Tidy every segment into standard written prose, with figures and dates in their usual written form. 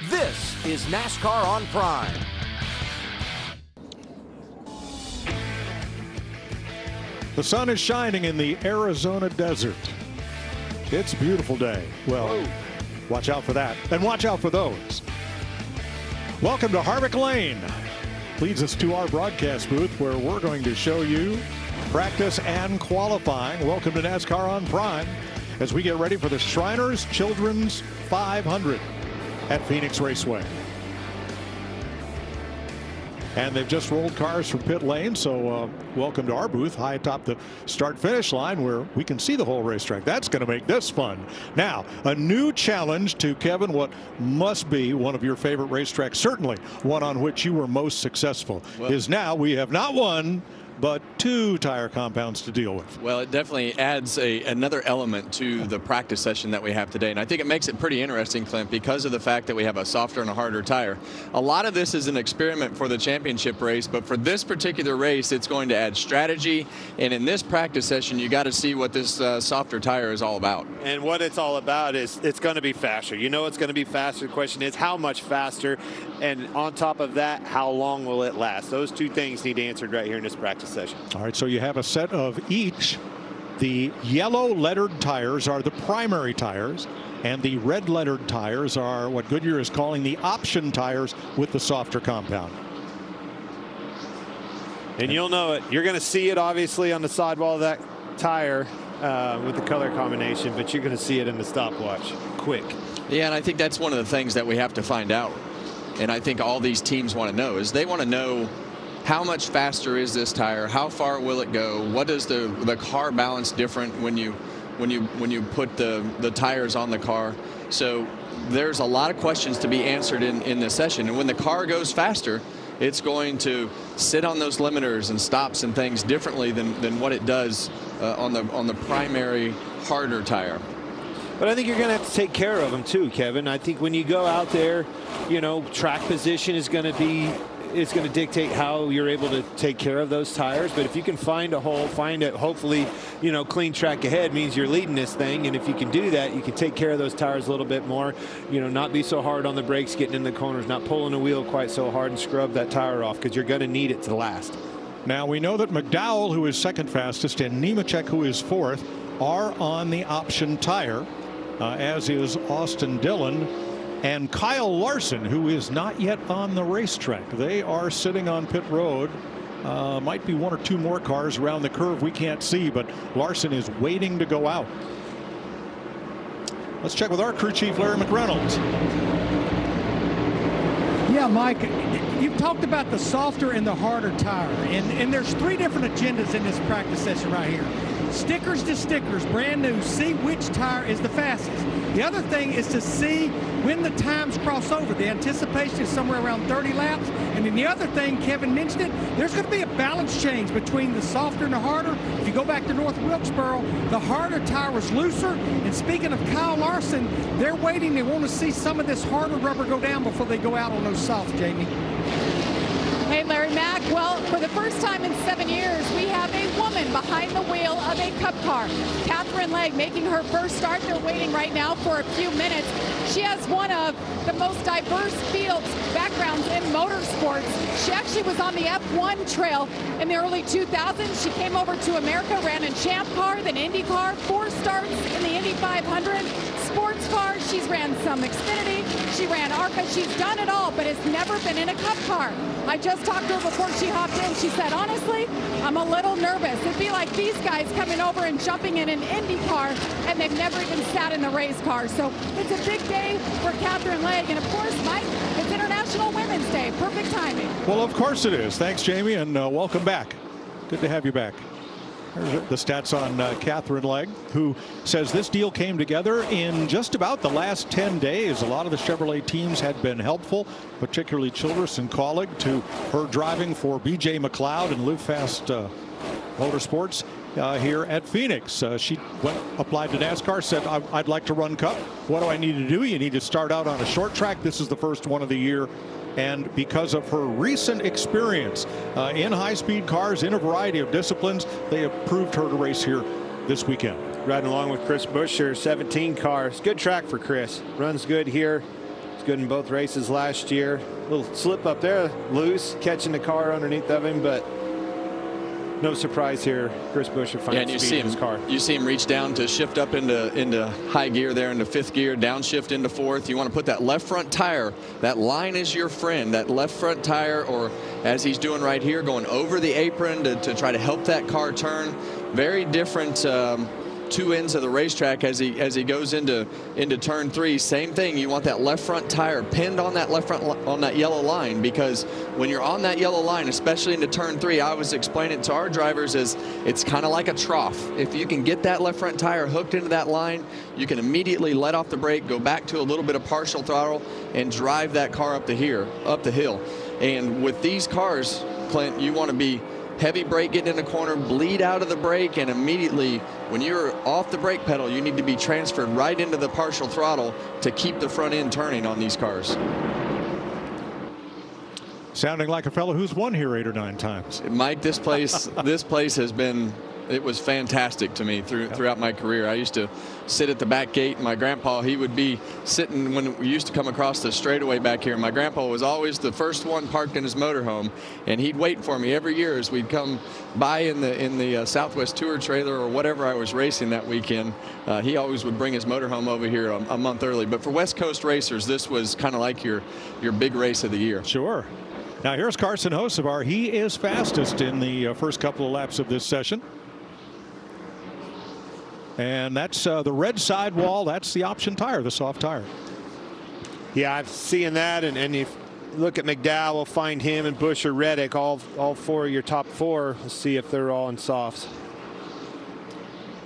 This is NASCAR on Prime. The sun is shining in the Arizona desert. It's a beautiful day. Well, whoa. Watch out for that, and watch out for those. Welcome to Harvick Lane. Leads us to our broadcast booth where we're going to show you practice and qualifying. Welcome to NASCAR on Prime as we get ready for the Shriners Children's 500 at Phoenix Raceway. And they've just rolled cars from pit lane, so welcome to our booth high atop the start-finish line where we can see the whole racetrack. That's going to make this fun. Now, a new challenge to Kevin, what must be one of your favorite racetracks, certainly one on which you were most successful, is now we have not one, but two tire compounds to deal with. Well, it definitely adds another element to the practice session that we have today. And I think it makes it pretty interesting, Clint, because of the fact that we have a softer and a harder tire. A lot of this is an experiment for the championship race, but for this particular race, it's going to add strategy. And in this practice session, you got to see what this softer tire is all about. And what it's all about is it's going to be faster. You know it's going to be faster. The question is how much faster? And on top of that, how long will it last? Those two things need answered right here in this practice session. All right, so you have a set of each. The yellow lettered tires are the primary tires, and the red lettered tires are what Goodyear is calling the option tires with the softer compound. And you'll know it. You're going to see it obviously on the sidewall of that tire with the color combination, but you're going to see it in the stopwatch quick. Yeah, and I think that's one of the things that we have to find out. And I think all these teams want to know is they want to know how much faster is this tire? How far will it go? What does the car balance different when you put the tires on the car? So there's a lot of questions to be answered in this session. And when the car goes faster, it's going to sit on those limiters and stops and things differently than what it does on the primary harder tire. But I think you're going to have to take care of them too, Kevin. I think when you go out there, you know, track position is going to be, it's going to dictate how you're able to take care of those tires. But if you can find a hole, find it, hopefully, you know, clean track ahead means you're leading this thing. And if you can do that, you can take care of those tires a little bit more, you know, not be so hard on the brakes, getting in the corners, not pulling the wheel quite so hard and scrub that tire off because you're going to need it to last. Now we know that McDowell, who is second fastest, and Nemechek, who is fourth, are on the option tire, as is Austin Dillon and Kyle Larson, who is not yet on the racetrack. They are sitting on pit road. Might be one or two more cars around the curve we can't see, but Larson is waiting to go out. Let's check with our crew chief, Larry McReynolds. Yeah, Mike, you've talked about the softer and the harder tire, and there's 3 different agendas in this practice session right here. Stickers to stickers, brand new, see which tire is the fastest. The other thing is to see when the times cross over. The anticipation is somewhere around 30 laps. And then the other thing, Kevin mentioned it, there's going to be a balance change between the softer and the harder. If you go back to North Wilkesboro, the harder tire was looser. And speaking of Kyle Larson, they're waiting. They want to see some of this harder rubber go down before they go out on those softs, Jamie. Hey, Larry Mack. Well, for the first time in 7 years, we have a woman behind the wheel of a Cup car. Catherine Legg making her first start. They're waiting right now for a few minutes. She has one of the most diverse fields backgrounds in motorsports. She actually was on the F1 trail in the early 2000s. She came over to America, ran in Champ Car, then Indy Car, 4 starts in the Indy 500. Sports car, she's ran some Xfinity, she ran ARCA, she's done it all, but has never been in a Cup car. I just talked to her before she hopped in. She said, honestly, I'm a little nervous. It'd be like these guys coming over and jumping in an Indy car, and they've never even sat in the race car. So it's a big day for Catherine Legg, and of course, Mike, it's International Women's Day. Perfect timing. Well, of course it is. Thanks, Jamie, and welcome back. Good to have you back. There's the stats on Catherine Legg, who says this deal came together in just about the last 10 days. A lot of the Chevrolet teams had been helpful, particularly Childress and Colleague, to her driving for B.J. McLeod and Live Fast Motorsports here at Phoenix. She applied to NASCAR, said, I'd like to run Cup. What do I need to do? You need to start out on a short track. This is the first one of the year. And because of her recent experience in high-speed cars in a variety of disciplines, they approved her to race here this weekend. Riding along with Chris Buescher, 17 cars. Good track for Chris. Runs good here. It's good in both races last year. A little slip up there, loose, catching the car underneath of him, but no surprise here. Chris Buescher finds speed in his car. You see him reach down to shift up into high gear there, into 5th gear, downshift into 4th. You want to put that left front tire. That line is your friend. That left front tire, or as he's doing right here, going over the apron to try to help that car turn. Very different 2 ends of the racetrack as he goes into turn 3. Same thing. You want that left front tire pinned on that left front on that yellow line, because when you're on that yellow line, especially into turn 3, I was explaining it to our drivers as it's kind of like a trough. If you can get that left front tire hooked into that line, you can immediately let off the brake, go back to a little bit of partial throttle, and drive that car up the hill. And with these cars, Clint, you want to be heavy brake getting in the corner, bleed out of the brake, and immediately when you're off the brake pedal, you need to be transferred right into the partial throttle to keep the front end turning on these cars. Sounding like a fellow who's won here 8 or 9 times. Mike, this place has been, it was fantastic to me throughout my career. I used to sit at the back gate, and my grandpa, he would be sitting when we used to come across the straightaway back here. My grandpa was always the first one parked in his motorhome, and he'd wait for me every year as we'd come by in the Southwest Tour trailer or whatever I was racing that weekend. He always would bring his motorhome over here a month early. But for West Coast racers, this was kind of like your big race of the year. Sure. Now here's Carson Hocevar. He is fastest in the first couple of laps of this session. And that's the red sidewall. That's the option tire, the soft tire. Yeah, I'm seeing that. And if you look at McDowell, we'll find him and Busch or Reddick, all 4 of your top 4. Let's see if they're all in softs.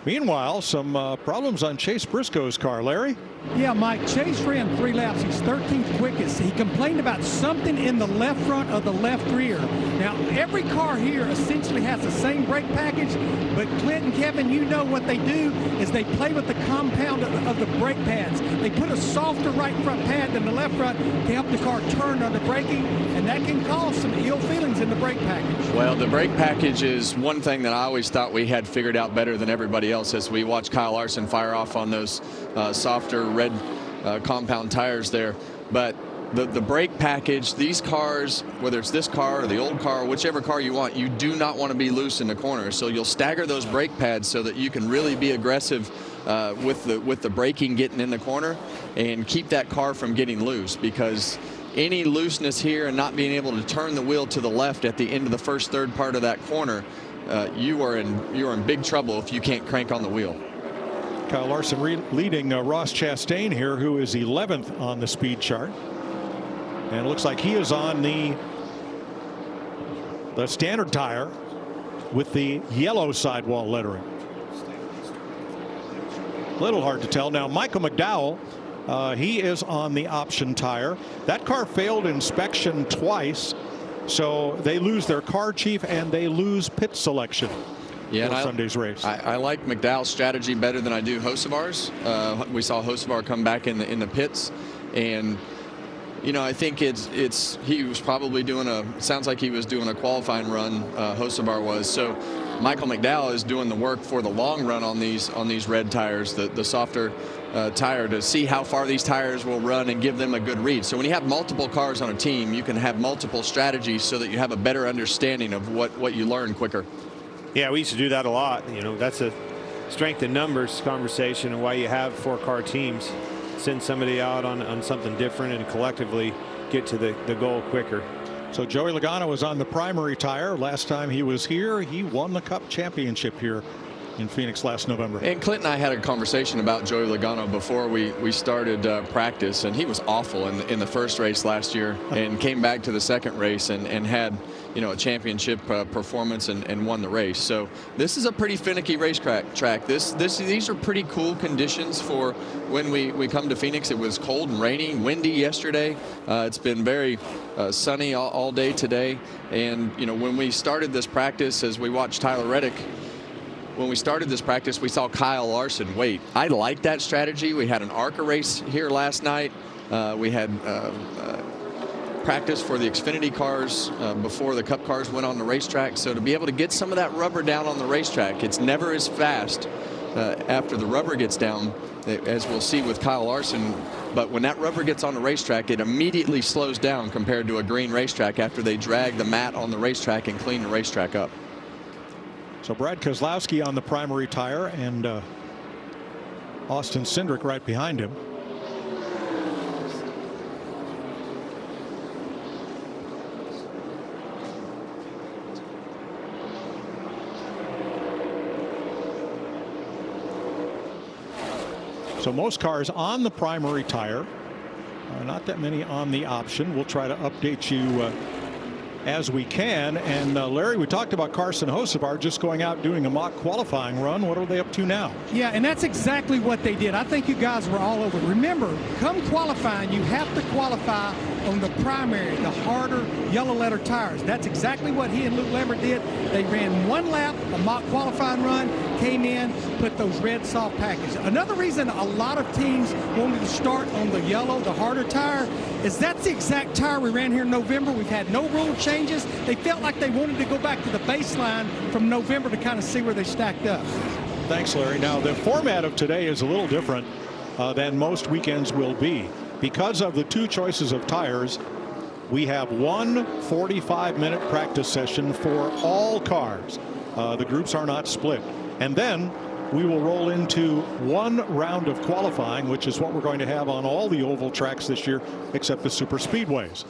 Meanwhile, some problems on Chase Briscoe's car. Larry? Yeah, Mike, Chase ran 3 laps. He's 13th quickest. He complained about something in the left front of the left rear. Now, every car here essentially has the same brake package, but Clint and Kevin, you know what they do is they play with the compound of the brake pads. They put a softer right front pad than the left front to help the car turn under braking, and that can cause some ill feelings in the brake package. Well, the brake package is one thing that I always thought we had figured out better than everybody else as we watch Kyle Larson fire off on those softer red compound tires there. But the brake package, these cars, whether it's this car or the old car, whichever car you want, you do not want to be loose in the corner. So you'll stagger those brake pads so that you can really be aggressive with the braking getting in the corner and keep that car from getting loose, because any looseness here and not being able to turn the wheel to the left at the end of the first third part of that corner, you are in big trouble if you can't crank on the wheel. Kyle Larson leading Ross Chastain here, who is 11th on the speed chart. And it looks like he is on the standard tire with the yellow sidewall lettering. A little hard to tell. Now, Michael McDowell, he is on the option tire. That car failed inspection twice, so they lose their car chief and they lose pit selection. Yeah, for Sunday's race. I like McDowell's strategy better than I do Hocevar's. We saw Hocevar come back in the pits, and you know, I think he was probably sounds like he was doing a qualifying run. Hocevar was. So Michael McDowell is doing the work for the long run on these red tires, the softer tire, to see how far these tires will run and give them a good read. So when you have multiple cars on a team, you can have multiple strategies so that you have a better understanding of what you learn quicker. Yeah, we used to do that a lot. You know, that's a strength in numbers conversation, and why you have 4-car teams. Send somebody out on something different and collectively get to the goal quicker. So Joey Logano was on the primary tire. Last time he was here, he won the Cup championship here in Phoenix last November. And Clint and I had a conversation about Joey Logano before we started practice, and he was awful in the first race last year and came back to the second race and had, you know, a championship performance and won the race. So this is a pretty finicky racetrack. These are pretty cool conditions for when we come to Phoenix. It was cold and rainy, windy yesterday. It's been very sunny all day today. And you know, when we started this practice, as we watched Tyler Reddick, when we started this practice, we saw Kyle Larson wait. I like that strategy. We had an ARCA race here last night. We had practice for the Xfinity cars before the Cup cars went on the racetrack. So to be able to get some of that rubber down on the racetrack, it's never as fast after the rubber gets down, as we'll see with Kyle Larson. But when that rubber gets on the racetrack, it immediately slows down compared to a green racetrack after they drag the mat on the racetrack and clean the racetrack up. So Brad Keselowski on the primary tire, and Austin Cindric right behind him. So most cars on the primary tire, not that many on the option. We'll try to update you as we can. And Larry, we talked about Carson Hocevar just going out doing a mock qualifying run. What are they up to now? Yeah, and that's exactly what they did. I think you guys were all over. Remember, come qualifying, you have to qualify on the primary, the harder yellow letter tires. That's exactly what he and Luke Lambert did. They ran one lap, a mock qualifying run, came in, put those red soft packages. Another reason a lot of teams wanted to start on the yellow, the harder tire, is that's the exact tire we ran here in November. We've had no rule changes. They felt like they wanted to go back to the baseline from November to kind of see where they stacked up. Thanks, Larry. Now, the format of today is a little different than most weekends will be. Because of the two choices of tires, we have one 45-minute practice session for all cars. The groups are not split. And then we will roll into one round of qualifying, which is what we're going to have on all the oval tracks this year, except the super speedways.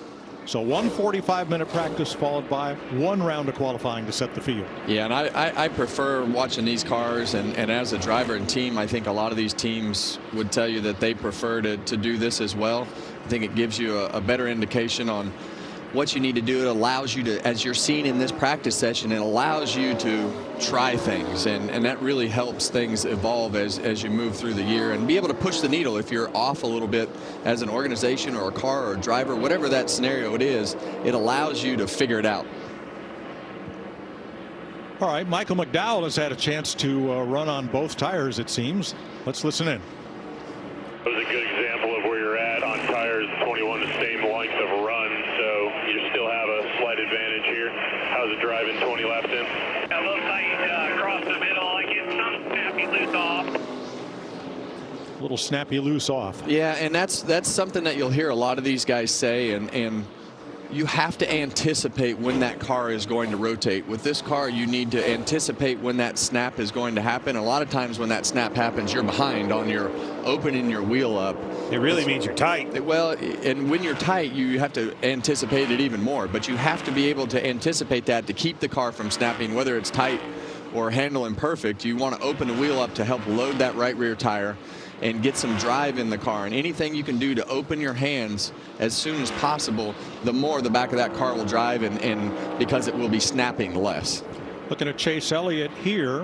So one 45-minute practice followed by one round of qualifying to set the field. Yeah, and I prefer watching these cars, and as a driver and team, I think a lot of these teams would tell you that they prefer to do this as well. I think it gives you a better indication on what you need to do. It allows you to, as you're seeing in this practice session, it allows you to try things, and that really helps things evolve as you move through the year and be able to push the needle. If you're off a little bit as an organization or a car or a driver, whatever that scenario it is, it allows you to figure it out. All right, Michael McDowell has had a chance to run on both tires, it seems. Let's listen in. That was a good example of where you're at on tires 21, the same length of a run, so you still have a slight advantage here. How's it driving 20 laps in? A little tight across the middle. I get some snappy loose off. A little snappy loose off. Yeah, and that's something that you'll hear a lot of these guys say, and you have to anticipate when that car is going to rotate. With this car, you need to anticipate when that snap is going to happen. A lot of times when that snap happens, you're behind on your opening your wheel up. It really means you're tight. Well, and when you're tight, you have to anticipate it even more. But you have to be able to anticipate that to keep the car from snapping, whether it's tight or handling perfect. You want to open the wheel up to help load that right rear tire and get some drive in the car. And anything you can do to open your hands as soon as possible, the more the back of that car will drive, and because it will be snapping less. Looking at Chase Elliott here,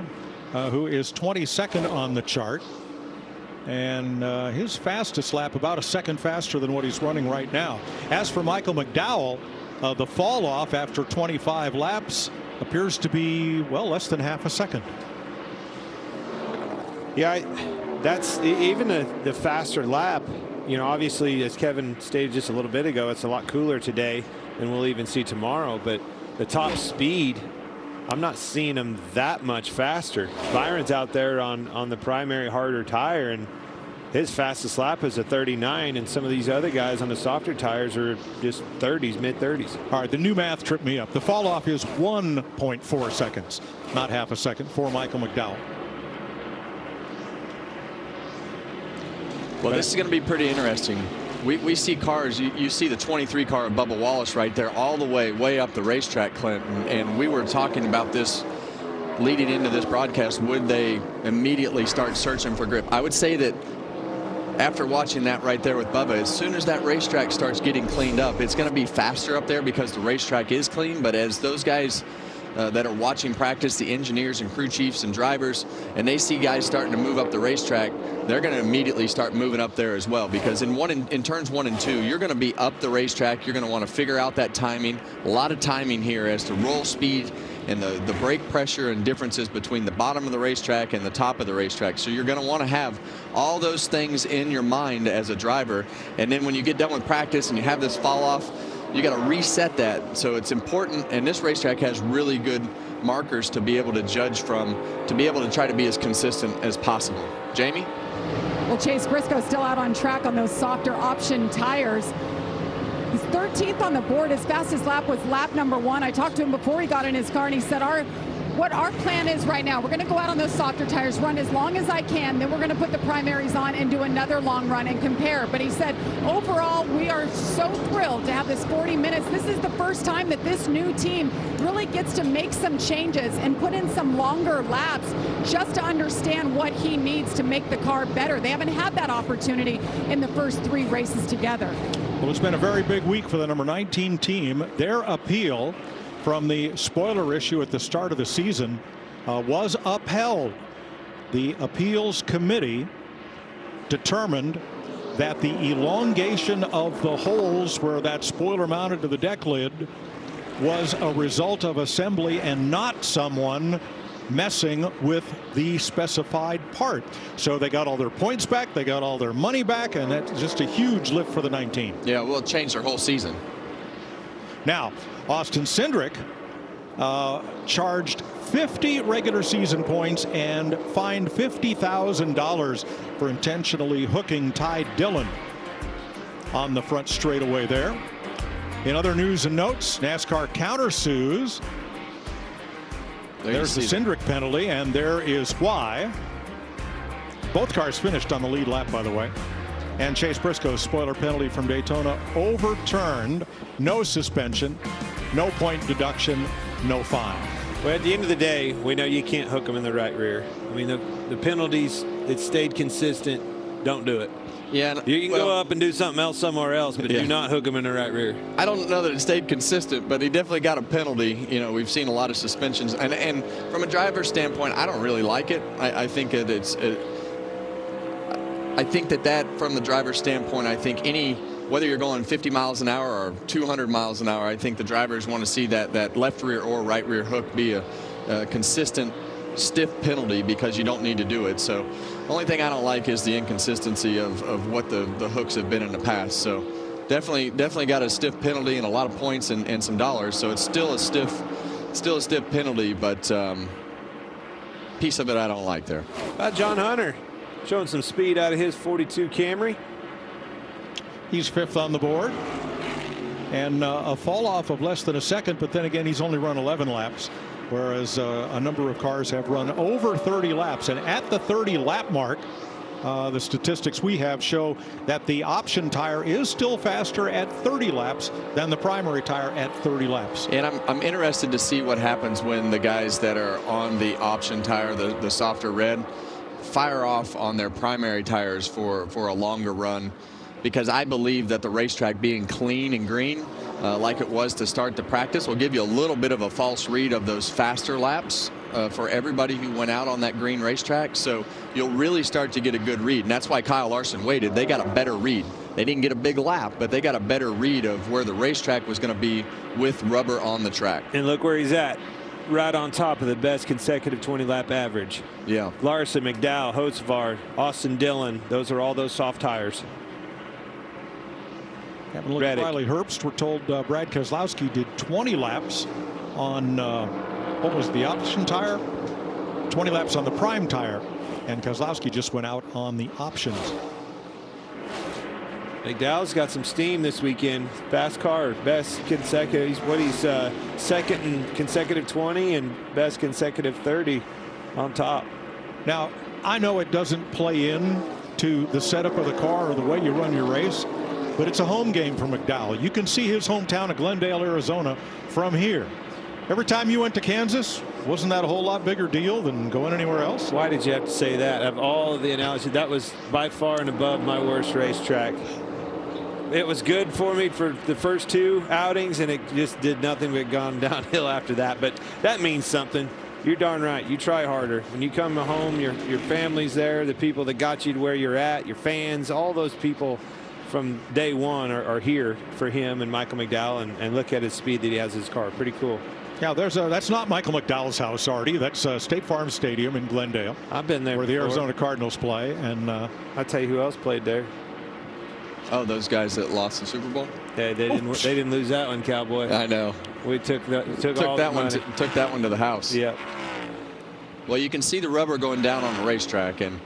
who is 22nd on the chart. And his fastest lap about a second faster than what he's running right now. As for Michael McDowell, the fall off after 25 laps appears to be, well, less than half a second. Yeah, that's even the faster lap. You know, obviously, as Kevin stated just a little bit ago, it's a lot cooler today than we'll even see tomorrow. But the top speed, I'm not seeing him that much faster. Byron's out there on the primary harder tire, and his fastest lap is a 39, and some of these other guys on the softer tires are just 30s, mid-30s. All right, the new math tripped me up. The fall off is 1.4 seconds, not half a second, for Michael McDowell. Well, this is going to be pretty interesting. We see cars, you see the 23 car of Bubba Wallace right there all the way up the racetrack, Clint, and we were talking about this leading into this broadcast. Would they immediately start searching for grip? I would say that after watching that right there with Bubba, as soon as that racetrack starts getting cleaned up, it's going to be faster up there because the racetrack is clean. But as those guys that are watching practice, the engineers and crew chiefs and drivers, and they see guys starting to move up the racetrack, they're going to immediately start moving up there as well, because in turns 1 and 2, you're going to be up the racetrack. You're going to want to figure out that timing. A lot of timing here as to roll speed and the brake pressure and differences between the bottom of the racetrack and the top of the racetrack. So you're going to want to have all those things in your mind as a driver. And then when you get done with practice and you have this fall off, you got to reset that. So it's important, and this racetrack has really good markers to be able to judge from, to be able to try to be as consistent as possible. Jamie? Well, Chase Briscoe's still out on track on those softer option tires. He's 13th on the board. His fastest lap was lap number 1. I talked to him before he got in his car, and he said, what our plan is right now, we're going to go out on those softer tires, run as long as I can, then we're going to put the primaries on and do another long run and compare. But he said, overall, we are so thrilled to have this 40 minutes. This is the first time that this new team really gets to make some changes and put in some longer laps just to understand what he needs to make the car better. They haven't had that opportunity in the first 3 races together. Well, it's been a very big week for the number 19 team. Their appeal from the spoiler issue at the start of the season was upheld. The appeals committee determined that the elongation of the holes where that spoiler mounted to the deck lid was a result of assembly and not someone messing with the specified part. So they got all their points back, they got all their money back, and that's just a huge lift for the 19. Yeah, well, it changed their whole season. Now, Austin Cindric charged 50 regular season points and fined $50,000 for intentionally hooking Ty Dillon on the front straightaway there. In other news and notes, NASCAR countersues. There's the Cindric penalty, and there is why. Both cars finished on the lead lap, by the way. And Chase Briscoe's spoiler penalty from Daytona overturned. No suspension, no point deduction, no fine. Well, at the end of the day, we know you can't hook them in the right rear. I mean, the penalties, it stayed consistent. Don't do it. Yeah, you can go up and do something else somewhere else, but do not hook them in the right rear. I don't know that it stayed consistent, but he definitely got a penalty. You know, we've seen a lot of suspensions, and from a driver's standpoint, I don't really like it. I think that I think that from the driver's standpoint, I think whether you're going 50 miles an hour or 200 miles an hour, I think the drivers want to see that left rear or right rear hook be a consistent, stiff penalty, because you don't need to do it. So the only thing I don't like is the inconsistency of what the hooks have been in the past. So definitely got a stiff penalty and a lot of points and some dollars. So it's still a stiff penalty, but piece of it I don't like there. John Hunter showing some speed out of his 42 Camry. He's 5th on the board, and a fall off of less than a second, but then again, he's only run 11 laps, whereas a number of cars have run over 30 laps. And at the 30 lap mark, The statistics we have show that the option tire is still faster at 30 laps than the primary tire at 30 laps. And I'm interested to see what happens when the guys that are on the option tire, the softer red, fire off on their primary tires for a longer run, because I believe that the racetrack being clean and green, like it was to start the practice, will give you a little bit of a false read of those faster laps for everybody who went out on that green racetrack. So you'll really start to get a good read, and that's why Kyle Larson waited. They got a better read. They didn't get a big lap, but they got a better read of where the racetrack was going to be with rubber on the track. And look where he's at, right on top of the best consecutive 20-lap average. Yeah. Larson, McDowell, Hocevar, Austin Dillon, those are all those soft tires. Having a look at Riley Herbst, we're told Brad Keselowski did 20 laps on what was the option tire? 20 laps on the prime tire, and Keselowski just went out on the options. McDowell's got some steam this weekend. Fast car, best consecutive. He's second in consecutive 20 and best consecutive 30 on top. Now, I know it doesn't play in to the setup of the car or the way you run your race, but it's a home game for McDowell. You can see his hometown of Glendale, Arizona from here. Every time you went to Kansas, wasn't that a whole lot bigger deal than going anywhere else? Why did you have to say that? Of all of the analogies, that was by far and above my worst racetrack. It was good for me for the first 2 outings, and it just did nothing but gone downhill after that. But that means something. You're darn right. You try harder. When you come home, your family's there, the people that got you to where you're at, your fans, all those people from day one are here for him and Michael McDowell, and look at his speed that he has in his car. Pretty cool. Now, that's not Michael McDowell's house, Artie. That's State Farm Stadium in Glendale. I've been there where before. the Arizona Cardinals play. And I'll tell you who else played there. Oh, those guys that lost the Super Bowl? They didn't lose that one, Cowboy. I know. We took that one to the house. Yep. Well, you can see the rubber going down on the racetrack, and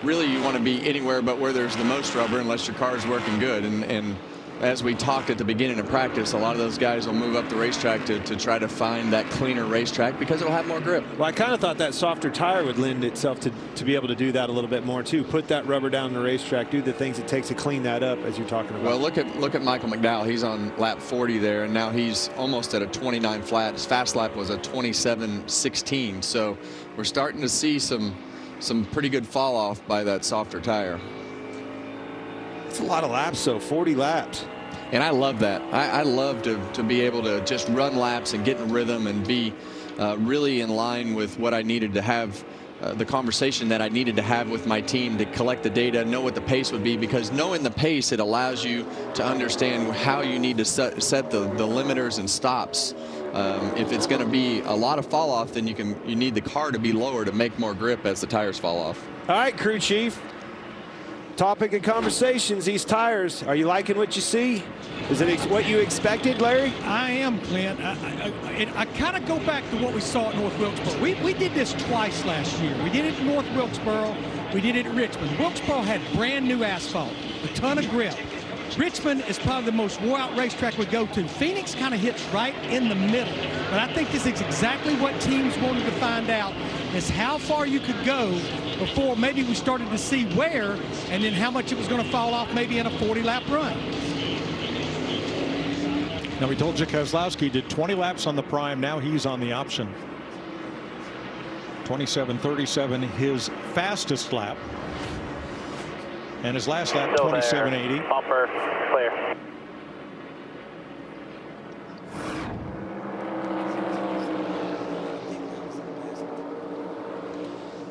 really you want to be anywhere but where there's the most rubber unless your car is working good. And as we talked at the beginning of practice, a lot of those guys will move up the racetrack to try to find that cleaner racetrack because it'll have more grip. Well, I kind of thought that softer tire would lend itself to be able to do that a little bit more too. Put that rubber down the racetrack, do the things it takes to clean that up, as you're talking about. Well, look at Michael McDowell. He's on lap 40 there, and now he's almost at a 29 flat. His fast lap was a 27.16. So we're starting to see some pretty good fall off by that softer tire. It's a lot of laps, though, 40 laps. And I love that. I love to be able to just run laps and get in rhythm and be really in line with what I needed to have, the conversation that I needed to have with my team to collect the data, know what the pace would be, because knowing the pace, it allows you to understand how you need to set the limiters and stops. If it's going to be a lot of fall off, then you need the car to be lower to make more grip as the tires fall off. All right, crew chief. Topic of conversations, these tires. Are you liking what you see? Is it what you expected, Larry? I am, Clint. I kind of go back to what we saw at North Wilkesboro. We did this twice last year. We did it at North Wilkesboro. We did it at Richmond. Wilkesboro had brand new asphalt, a ton of grip. Richmond is probably the most wore-out racetrack we go to. Phoenix kind of hits right in the middle. But I think this is exactly what teams wanted to find out, is how far you could go before maybe we started to see wear, and then how much it was going to fall off maybe in a 40-lap run. Now, we told you Keselowski did 20 laps on the prime. Now he's on the option. 27.37, his fastest lap. And his last lap, 27.80. Bumper clear.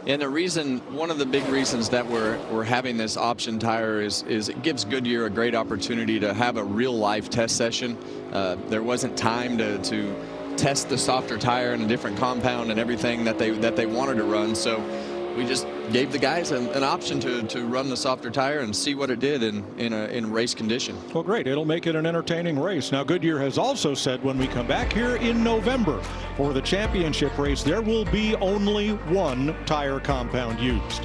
And the reason, one of the big reasons that we're having this option tire is it gives Goodyear a great opportunity to have a real life test session. There wasn't time to test the softer tire in a different compound and everything that they wanted to run. So we just gave the guys an option to run the softer tire and see what it did in race condition. Well, great. It'll make it an entertaining race. Now, Goodyear has also said when we come back here in November for the championship race, there will be only one tire compound used.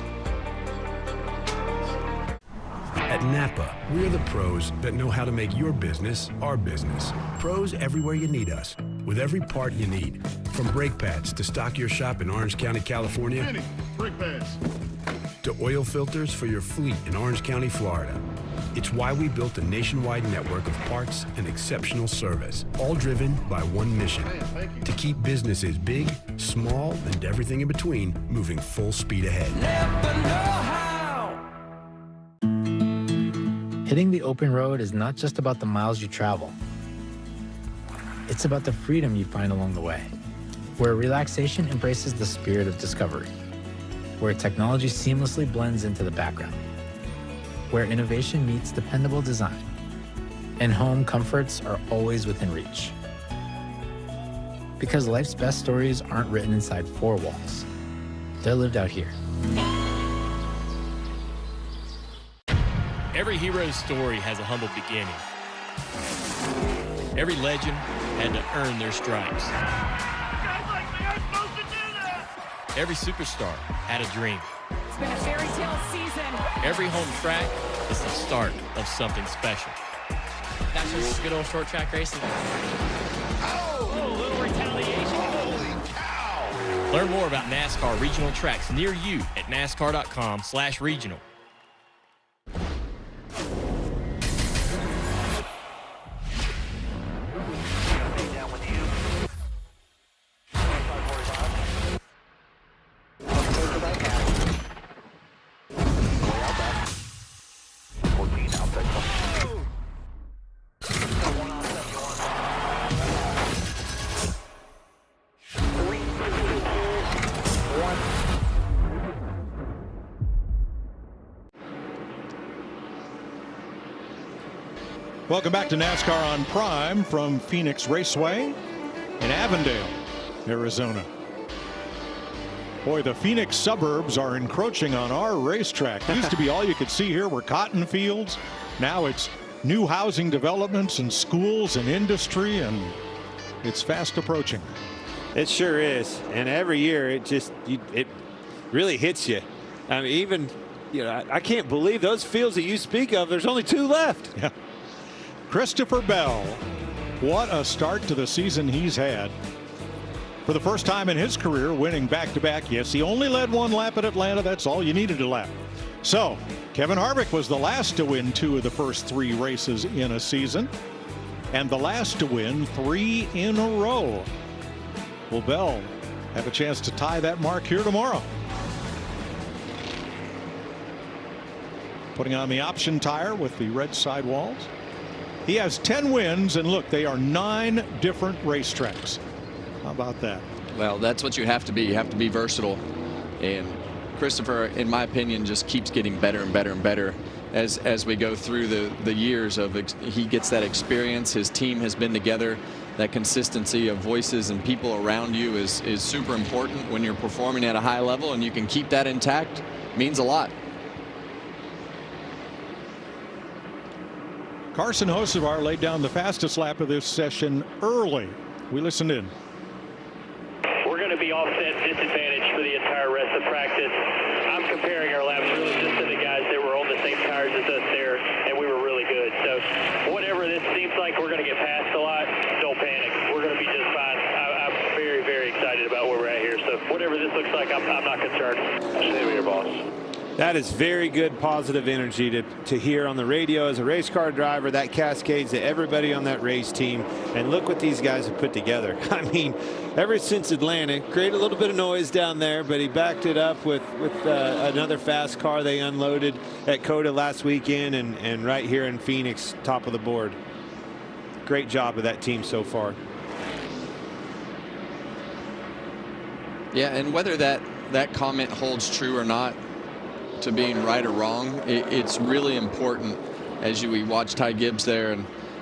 At Napa, we're the pros that know how to make your business our business. Pros everywhere you need us. with every part you need. From brake pads to stock your shop in Orange County, California, brake pads, to oil filters for your fleet in Orange County, Florida. It's why we built a nationwide network of parts and exceptional service, all driven by one mission: to keep businesses big, small, and everything in between moving full speed ahead. Hitting the open road is not just about the miles you travel. It's about the freedom you find along the way, where relaxation embraces the spirit of discovery, where technology seamlessly blends into the background, where innovation meets dependable design, and home comforts are always within reach. Because life's best stories aren't written inside four walls. They're lived out here. Every hero's story has a humble beginning. Every legend had to earn their stripes. Every superstar had a dream. It's been a fairy tale season. Every home track is the start of something special. That's just good old short track racing. Oh, little retaliation. Holy cow! Learn more about NASCAR regional tracks near you at nascar.com/regional. Welcome back to NASCAR on Prime from Phoenix Raceway in Avondale, Arizona. Boy, the Phoenix suburbs are encroaching on our racetrack. It used to be all you could see here were cotton fields. Now it's new housing developments and schools and industry, and it's fast approaching. It sure is. And every year it really hits you. I mean, even, I can't believe those fields that you speak of, there's only 2 left. Yeah. Christopher Bell, what a start to the season he's had. For the first time in his career, winning back-to-back. Yes, he only led 1 lap at Atlanta. That's all you needed to lap. So, Kevin Harvick was the last to win 2 of the first 3 races in a season, and the last to win 3 in a row. Will Bell have a chance to tie that mark here tomorrow? Putting on the option tire with the red sidewalls. He has 10 wins, and look, they are 9 different racetracks. How about that? Well, that's what you have to be. You have to be versatile. And Christopher, in my opinion, just keeps getting better and better and better as we go through the years of he gets that experience. His team has been together. That consistency of voices and people around you is super important when you're performing at a high level, and you can keep that intact. Means a lot. Carson Hocevar laid down the fastest lap of this session early. We listened in. We're going to be offset disadvantage for the entire rest of practice. I'm comparing our laps really just to the guys that were on the same tires as us there, and we were really good. So whatever this seems like we're going to get past a lot, don't panic. We're going to be just fine. I'm very, very excited about where we're at here. So whatever this looks like, I'm not concerned. Stay with your boss. That is very good positive energy to hear on the radio as a race car driver. That cascades to everybody on that race team. And look what these guys have put together. I mean, ever since Atlanta, created a little bit of noise down there, but he backed it up with another fast car they unloaded at COTA last weekend, and right here in Phoenix, top of the board. Great job of that team so far. Yeah, and whether that comment holds true or not, to being right or wrong, it's really important as we watch Ty Gibbs there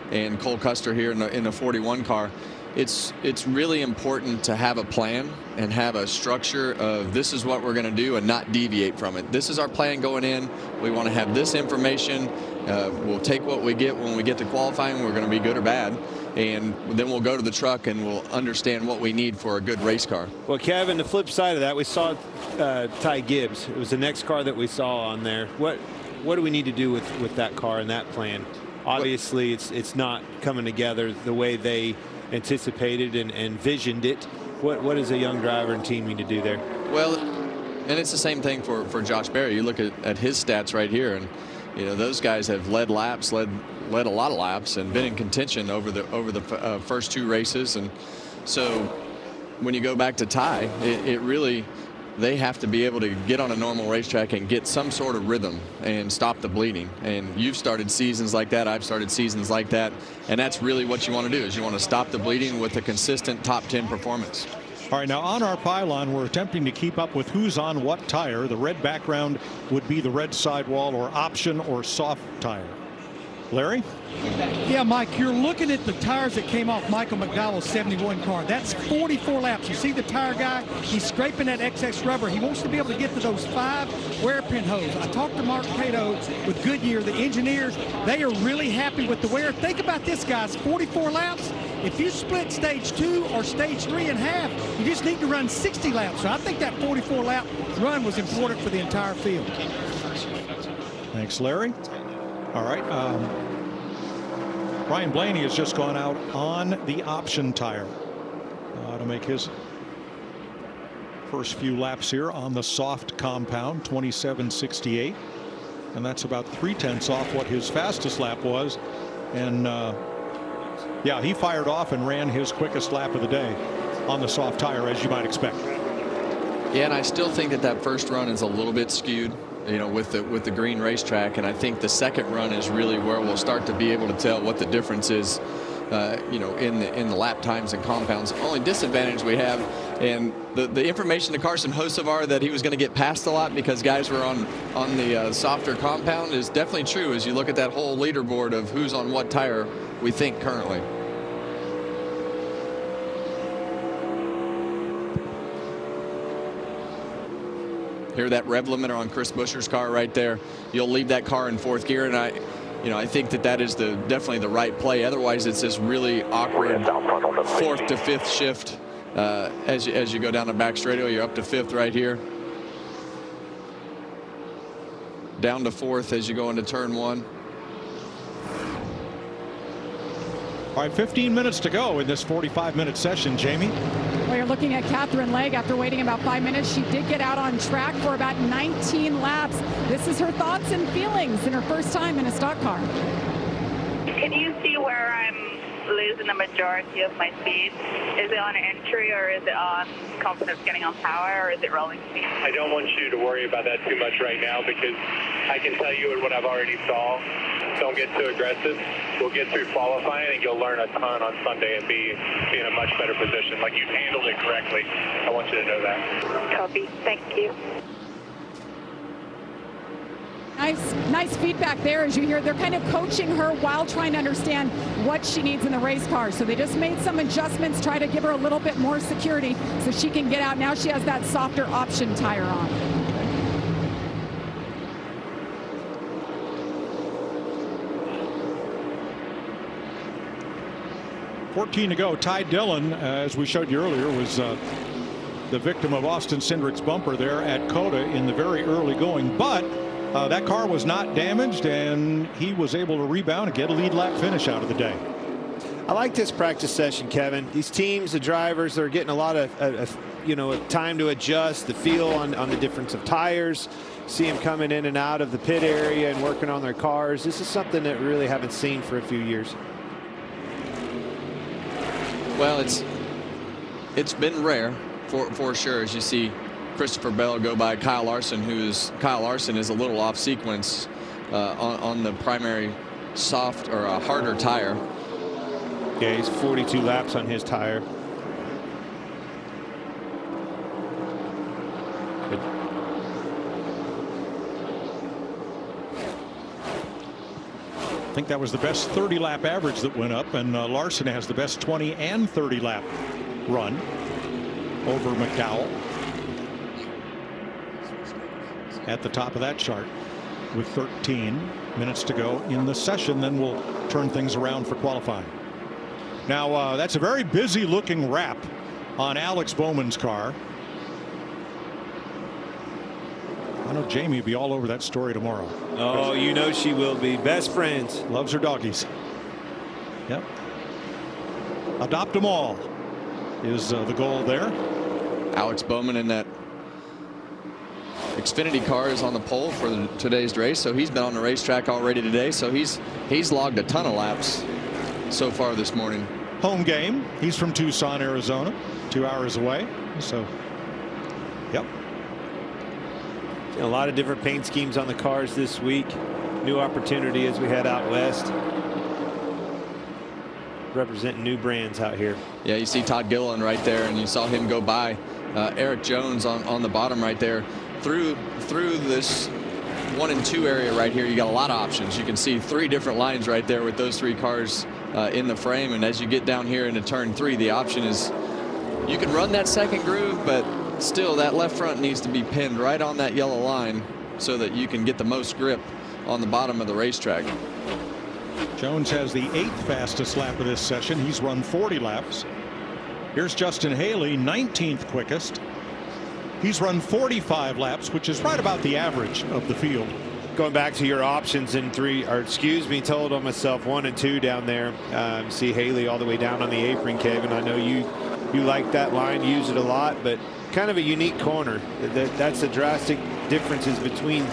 and Cole Custer here in the 41 car. It's really important to have a plan and have a structure of this is what we're going to do and not deviate from it. This is our plan going in. We want to have this information. We'll take what we get when we get to qualifying. We're going to be good or bad. And then we'll go to the truck and we'll understand what we need for a good race car. Well, Kevin, the flip side of that, we saw Ty Gibbs. It was the next car that we saw on there. What do we need to do with that car and that plan? Obviously, it's not coming together the way they anticipated and visioned it. What does a young driver and team need to do there? Well, and it's the same thing for Josh Berry. You look at his stats right here, and you know those guys have led laps, led a lot of laps, and been in contention over the first 2 races. And so when you go back to Ty, it really, they have to be able to get on a normal racetrack and get some sort of rhythm and stop the bleeding. And you've started seasons like that. I've started seasons like that. And that's really what you want to do, is you want to stop the bleeding with a consistent top 10 performance. All right, now on our pylon, we're attempting to keep up with who's on what tire. The red background would be the red sidewall or option or soft tire. Larry? Yeah, Mike, you're looking at the tires that came off Michael McDowell's 71 car. That's 44 laps. You see the tire guy? He's scraping that XX rubber. He wants to be able to get to those 5 wear pin holes. I talked to Mark Cato with Goodyear, the engineers. They are really happy with the wear. Think about this, guys. 44 laps. If you split stage 2 or stage 3 in half, you just need to run 60 laps. So I think that 44 lap run was important for the entire field. Thanks, Larry. All right. Ryan Blaney has just gone out on the option tire to make his first few laps here on the soft compound, 27.68. And that's about 0.3 off what his fastest lap was. And yeah, he fired off and ran his quickest lap of the day on the soft tire, as you might expect. Yeah, and I still think that first run is a little bit skewed, you know, with the green racetrack, and I think the second run is really where we'll start to be able to tell what the difference is, you know, in the lap times and compounds. The only disadvantage we have, and the information to Carson Hocevar that he was going to get passed a lot because guys were on the softer compound is definitely true as you look at that whole leaderboard of who's on what tire we think currently. Hear that rev limiter on Chris Buescher's car right there. You'll leave that car in 4th gear, and I think that is definitely the right play. Otherwise, it's this really awkward 4th to 5th shift as you go down the back straightaway. You're up to 5th right here, down to 4th as you go into turn 1. All right, 15 minutes to go in this 45-minute session, Jamie. Well, you're looking at Catherine Legg after waiting about 5 minutes. She did get out on track for about 19 laps. This is her thoughts and feelings in her first time in a stock car. Can you see where I'm losing the majority of my speed? Is it on entry, or is it on confidence getting on power, or is it rolling speed? I don't want you to worry about that too much right now, because I can tell you what I've already saw. Don't get too aggressive. We'll get through qualifying and you'll learn a ton on Sunday and be in a much better position. Like, you've handled it correctly. I want you to know that. Copy. Thank you. Nice feedback there. As you hear, they're kind of coaching her while trying to understand what she needs in the race car. So they just made some adjustments, try to give her a little bit more security so she can get out. Now she has that softer option tire on. $14 to go. Ty Dillon, as we showed you earlier, was the victim of Austin Cindric's bumper there at COTA in the very early going, but that car was not damaged, and he was able to rebound and get a lead lap finish out of the day. I like this practice session, Kevin. These teams, the drivers, they're getting a lot of time to adjust, the feel on the difference of tires, see them coming in and out of the pit area and working on their cars. This is something that we really haven't seen for a few years. Well, it's been rare for sure, as you see Christopher Bell go by Kyle Larson, Kyle Larson is a little off sequence on the primary soft or a harder tire. Yeah, he's 42 laps on his tire. I think that was the best 30-lap average that went up, and Larson has the best 20 and 30-lap run over McDowell at the top of that chart with 13 minutes to go in the session. Then we'll turn things around for qualifying. Now that's a very busy looking wrap on Alex Bowman's car. I know Jamie will be all over that story tomorrow. Oh, you know she will be. Best friends. Loves her doggies. Yep. Adopt them all is the goal there. Alex Bowman in that Xfinity car is on the pole for today's race, so he's been on the racetrack already today, so he's logged a ton of laps so far this morning. Home game. He's from Tucson, Arizona, 2 hours away. So, yep. A lot of different paint schemes on the cars this week. New opportunity as we head out west. Representing new brands out here. Yeah, you see Todd Gilliland right there, and you saw him go by Eric Jones on the bottom right there. Through this 1 and 2 area right here, you got a lot of options. You can see 3 different lines right there with those 3 cars in the frame, and as you get down here into turn 3, the option is you can run that second groove, but still that left front needs to be pinned right on that yellow line so that you can get the most grip on the bottom of the racetrack. Jones has the 8th fastest lap of this session. He's run 40 laps. Here's Justin Haley, 19th quickest. He's run 45 laps, which is right about the average of the field. Going back to your options in 3, or excuse me, told on myself, 1 and 2 down there. See Haley all the way down on the apron, Kevin. I know you like that line, use it a lot, but kind of a unique corner. That's the drastic differences between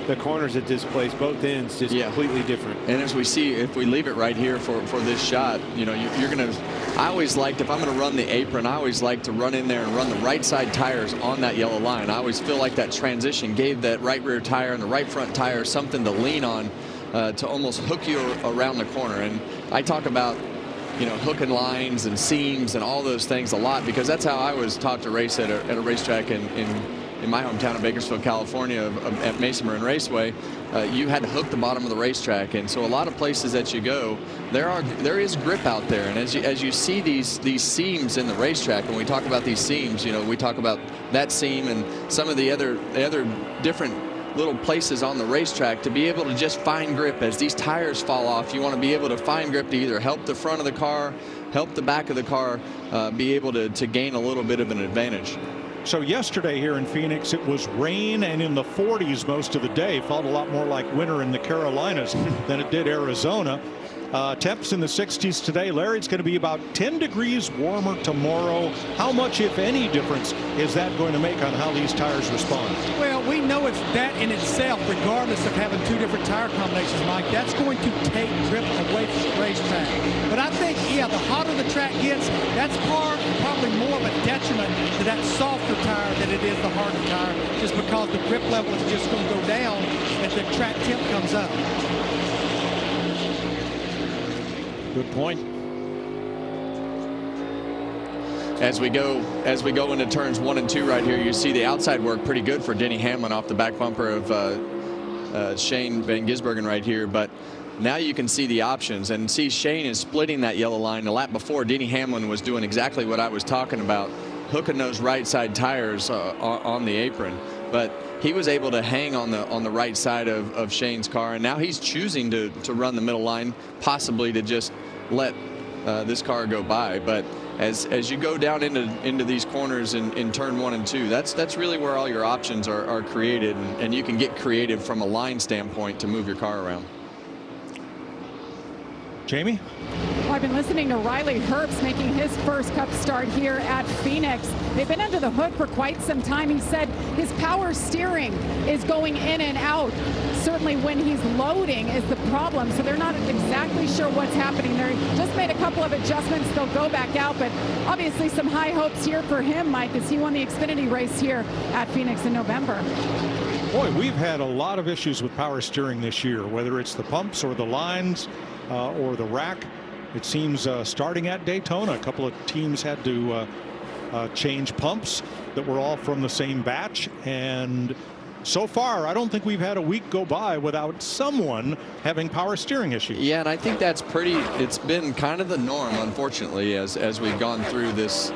the corners at this place. Both ends just completely different. And as we see, if we leave it right here for this shot, you know, you're going to, I always liked, if I'm going to run the apron, I always like to run in there and run the right side tires on that yellow line. I always feel like that transition gave that right rear tire and the right front tire something to lean on to almost hook you around the corner. And I talk about, you know, hooking lines and seams and all those things a lot, because that's how I was taught to race at a racetrack in my hometown of Bakersfield, California, at Mason Marine Raceway. You had to hook the bottom of the racetrack, and so a lot of places that you go, there is grip out there. And as you see these seams in the racetrack, when we talk about these seams, you know, we talk about that seam and some of the other different little places on the racetrack, to be able to just find grip as these tires fall off. You want to be able to find grip to either help the front of the car, help the back of the car, be able to gain a little bit of an advantage. So yesterday here in Phoenix, it was rain and in the 40s most of the day. Felt a lot more like winter in the Carolinas than it did Arizona. Temps in the 60s today. Larry, it's going to be about 10 degrees warmer tomorrow. How much, if any, difference is that going to make on how these tires respond? Well, we know it's that in itself, regardless of having 2 different tire combinations, Mike. That's going to take grip away from the racetrack. But I think, yeah, the hotter the track gets, that's probably more of a detriment to that softer tire than it is the harder tire, just because the grip level is just going to go down as the track temp comes up. Good point. As we go into turns 1 and 2 right here, you see the outside work pretty good for Denny Hamlin off the back bumper of Shane Van Gisbergen right here. But now you can see the options, and see Shane is splitting that yellow line. The lap before, Denny Hamlin was doing exactly what I was talking about, hooking those right side tires on the apron. But he was able to hang on the right side of Shane's car, and now he's choosing to run the middle line, possibly to just let this car go by. But as you go down into these corners in turn 1 and 2, that's really where all your options are created, and you can get creative from a line standpoint to move your car around. Jamie? Well, I've been listening to Riley Herbst making his first Cup start here at Phoenix. They've been under the hood for quite some time. He said his power steering is going in and out. Certainly when he's loading is the problem, so they're not exactly sure what's happening there. He just made a couple of adjustments. They'll go back out, but obviously some high hopes here for him, Mike, as he won the Xfinity race here at Phoenix in November. Boy, we've had a lot of issues with power steering this year, whether it's the pumps or the lines or the rack. It seems starting at Daytona, a couple of teams had to change pumps that were all from the same batch, and so far I don't think we've had a week go by without someone having power steering issues. Yeah, and I think that's it's been kind of the norm, unfortunately, as we've gone through this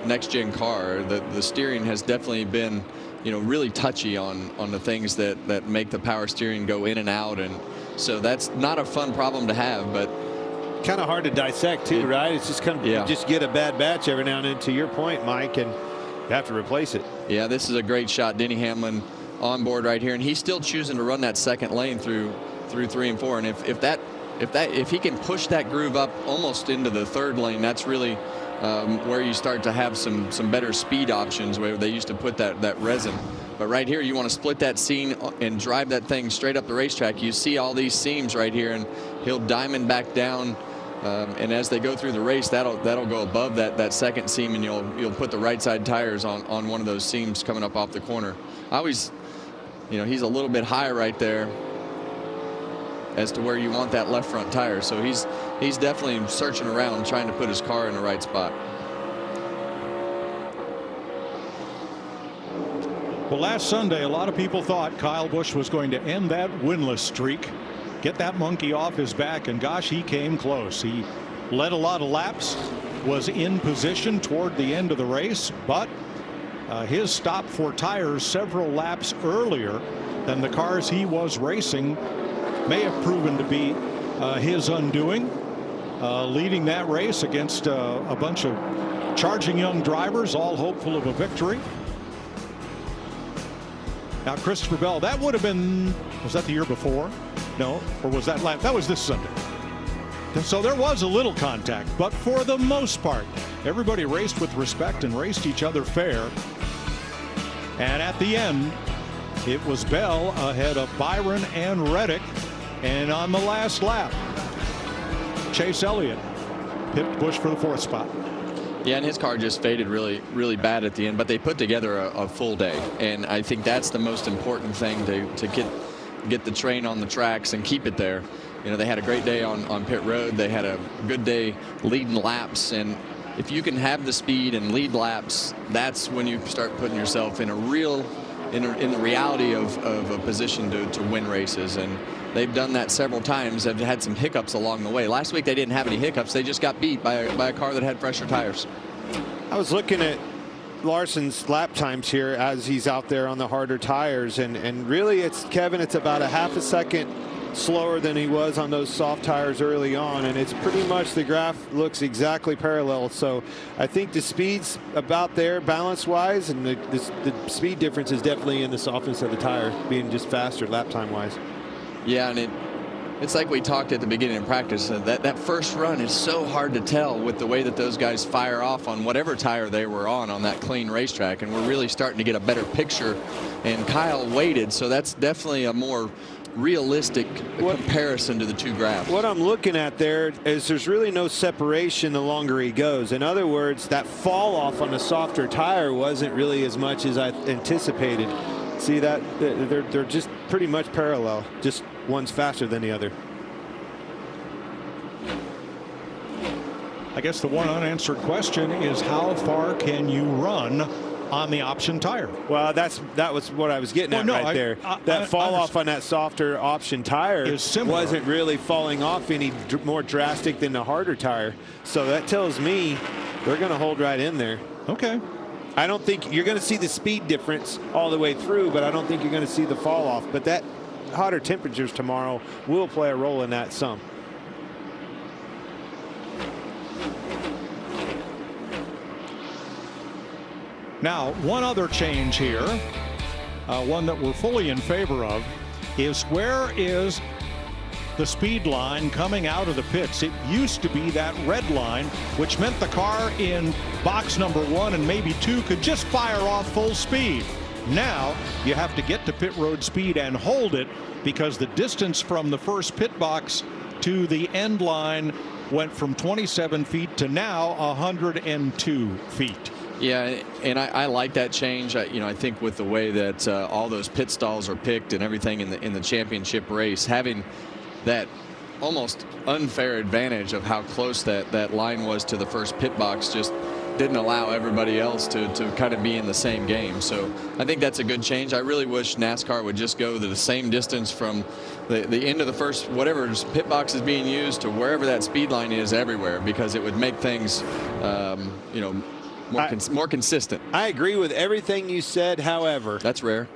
next gen car. The steering has definitely been, you know, really touchy on the things that make the power steering go in and out, and so that's not a fun problem to have, but kind of hard to dissect too, right? It's just kind of, you just get a bad batch every now and then, to your point, Mike, and you have to replace it. Yeah, this is a great shot. Denny Hamlin on board right here, and he's still choosing to run that second lane through 3 and 4, and if that if he can push that groove up almost into the third lane, that's really where you start to have some better speed options, where they used to put that resin. But right here, you want to split that seam and drive that thing straight up the racetrack. You see all these seams right here, and he'll diamond back down. And as they go through the race, that'll go above that second seam, and you'll put the right side tires on one of those seams coming up off the corner. I always, he's a little bit high right there as to where you want that left front tire. So he's definitely searching around, trying to put his car in the right spot. Well, last Sunday, a lot of people thought Kyle Busch was going to end that winless streak, get that monkey off his back, and gosh, he came close. He led a lot of laps, was in position toward the end of the race, but his stop for tires several laps earlier than the cars he was racing may have proven to be his undoing, leading that race against a bunch of charging young drivers, all hopeful of a victory. Now, Christopher Bell, that would have been, was that the year before? No, or was that last? That was this Sunday. So there was a little contact, but for the most part, everybody raced with respect and raced each other fair. And at the end, it was Bell ahead of Byron and Reddick. And on the last lap, Chase Elliott pipped Busch for the 4th spot. Yeah, and his car just faded really, really bad at the end, but they put together a full day. And I think that's the most important thing, to get the train on the tracks and keep it there. They had a great day on pit road. They had a good day leading laps. And if you can have the speed and lead laps, that's when you start putting yourself in the reality of a position to win races. And they've done that several times. They've had some hiccups along the way. Last week they didn't have any hiccups. They just got beat by a car that had fresher tires. I was looking at Larson's lap times here as he's out there on the harder tires, and really Kevin, it's about a half a second slower than he was on those soft tires early on, and it's pretty much, the graph looks exactly parallel. So I think the speed's about there balance wise, and the speed difference is definitely in the softness of the tire being just faster lap time wise. Yeah, and it's like we talked at the beginning of practice, that first run is so hard to tell with the way that those guys fire off on whatever tire they were on that clean racetrack, and we're really starting to get a better picture. And Kyle waited, so that's definitely a more realistic comparison to the two graphs. What I'm looking at there is there's really no separation the longer he goes. In other words, that fall off on the softer tire wasn't really as much as I anticipated. See that? They're just pretty much parallel. Just one's faster than the other. I guess the one unanswered question is, how far can you run on the option tire? Well, that was what I was getting at right there. That fall off on that softer option tire wasn't really falling off any more drastic than the harder tire. So that tells me they're going to hold right in there. Okay. I don't think you're going to see the speed difference all the way through, but I don't think you're going to see the fall off. But that hotter temperatures tomorrow will play a role in that some. Now, one other change here, one that we're fully in favor of, is where is the speed line coming out of the pits? It used to be that red line, which meant the car in box number 1 and maybe 2 could just fire off full speed. Now you have to get to pit road speed and hold it, because the distance from the first pit box to the end line went from 27 feet to now 102 feet. Yeah, and I like that change. I think with the way that all those pit stalls are picked and everything in the championship race, having that almost unfair advantage of how close that line was to the first pit box just didn't allow everybody else to kind of be in the same game. So I think that's a good change. I really wish NASCAR would just go the same distance from the end of the first, whatever pit box is being used, to wherever that speed line is everywhere, because it would make things, more consistent. I agree with everything you said. However, that's rare.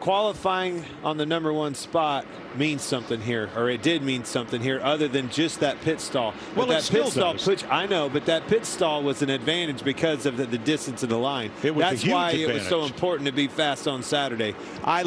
qualifying on the #1 spot means something here, or it did mean something here, other than just that pit stall. Well, but that pit stall does. I know, but that pit stall was an advantage because of the distance of the line. That's why it was so important to be fast on Saturday. I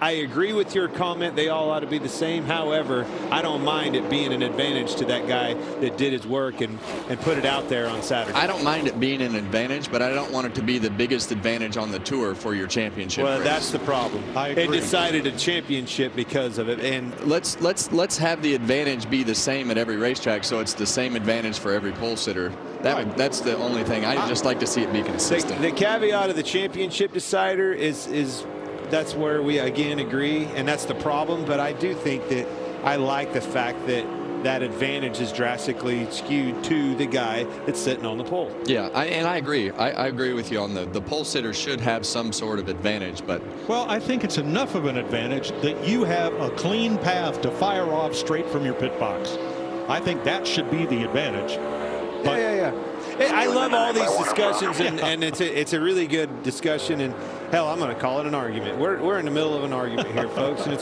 agree with your comment. They all ought to be the same. However, I don't mind it being an advantage to that guy that did his work and put it out there on Saturday. I don't mind it being an advantage, but I don't want it to be the biggest advantage on the tour for your championship Well, race. that's the problem. I agree. It decided a championship because of it. And let's have the advantage be the same at every racetrack, so it's the same advantage for every pole sitter. That's the only thing. I just like to see it be consistent. The caveat of the championship decider is that's where we again agree, and that's the problem. But I do think that I like the fact that that advantage is drastically skewed to the guy that's sitting on the pole. Yeah, I agree. I agree with you on the pole sitter should have some sort of advantage, but Well, I think it's enough of an advantage that you have a clean path to fire off straight from your pit box. I think that should be the advantage. But Yeah. Hey, I love all these discussions, and it's a really good discussion. And hell, I'm going to call it an argument. We're in the middle of an argument here, folks, and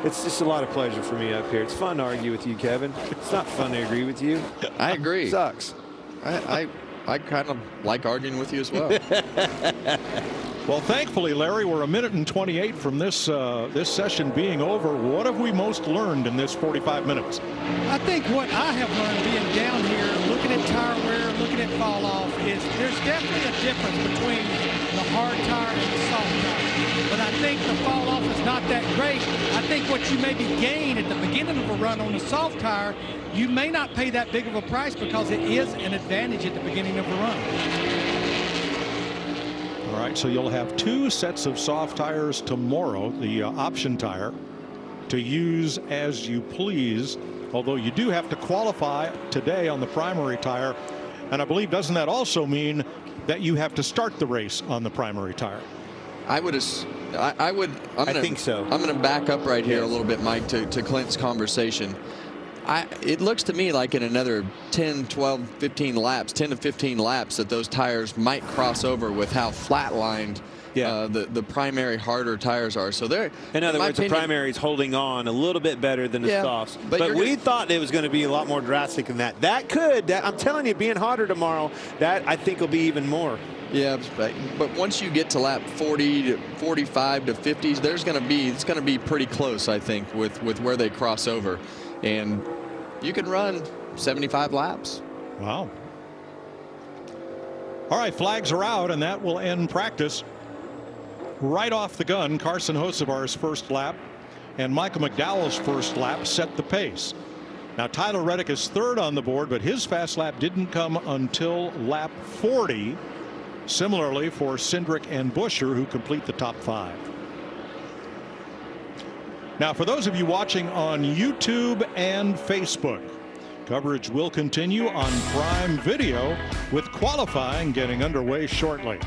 it's just a lot of pleasure for me up here. It's fun to argue with you, Kevin. It's not fun to agree with you. I agree. It sucks. I kind of like arguing with you as well. Well, thankfully, Larry, we're 1:28 from this session being over. What have we most learned in this 45 minutes? I think what I have learned being down here, looking at tire wear, looking at fall off, is there's definitely a difference between the hard tire and the soft tire. But I think the fall off is not that great. I think what you maybe gain at the beginning of a run on the soft tire, you may not pay that big of a price because it is an advantage at the beginning of a run. All right, so you'll have 2 sets of soft tires tomorrow, the option tire, to use as you please, although you do have to qualify today on the primary tire. And I believe, doesn't that also mean that you have to start the race on the primary tire? I think so. I'm going to back up right here a little bit, Mike, to Clint's conversation. It looks to me like in another 10, 12, 15 laps, 10 to 15 laps, that those tires might cross over with how flatlined the primary harder tires are. So they're, in other words, the primary is holding on a little bit better than the softs. But we thought it was going to be a lot more drastic than that. I'm telling you, being hotter tomorrow, that I think will be even more. Yeah, but once you get to lap 40 to 45 to 50s, it's going to be pretty close, I think, with where they cross over. And you can run 75 laps. Wow. All right, flags are out, and that will end practice. Right off the gun, Carson Hocevar's first lap and Michael McDowell's first lap set the pace. Now, Tyler Reddick is third on the board, but his fast lap didn't come until lap 40. Similarly for Cindric and Buescher, who complete the top 5. Now, for those of you watching on YouTube and Facebook, coverage will continue on Prime Video with qualifying getting underway shortly.